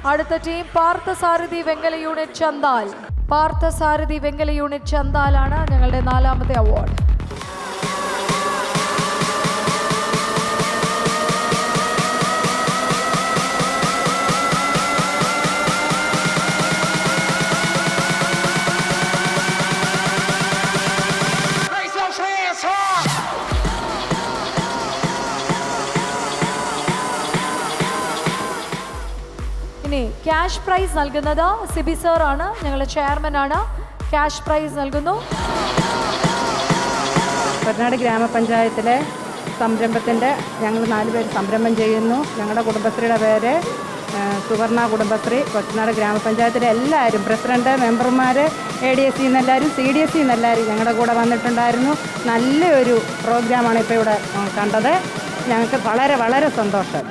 അടുത്ത ടീം പാർത്ഥസാരഥി വെങ്കല യൂണിറ്റ് ചന്താൽ. പാർത്ഥസാരഥി വെങ്കല യൂണിറ്റ് ചന്താലാണ് ഞങ്ങളുടെ 4ാമത്തെ അവാർഡ്. ഇനി ക്യാഷ് പ്രൈസ് നൽകുന്നത് സിബി സർ ആണ്, ഞങ്ങളുടെ ചെയർമാൻ ആണ്. ക്യാഷ് പ്രൈസ് നൽകുന്നു. കൊറ്റനാട് ഗ്രാമപഞ്ചായത്തിലെ സംരംഭത്തിൻ്റെ ഞങ്ങൾ 4 പേര് സംരംഭം ചെയ്യുന്നു. ഞങ്ങളുടെ കുടുംബശ്രീയുടെ പേര് സുവർണ കുടുംബശ്രീ. കൊറ്റനാട് ഗ്രാമപഞ്ചായത്തിലെ എല്ലാവരും, പ്രസിഡന്റ്, മെമ്പർമാർ, ADSC എന്നെല്ലാവരും, CDSC എന്നെല്ലാവരും ഞങ്ങളുടെ കൂടെ വന്നിട്ടുണ്ടായിരുന്നു. നല്ലൊരു പ്രോഗ്രാമാണ് ഇപ്പോൾ ഇവിടെ കണ്ടത്. ഞങ്ങൾക്ക് വളരെ വളരെ സന്തോഷം.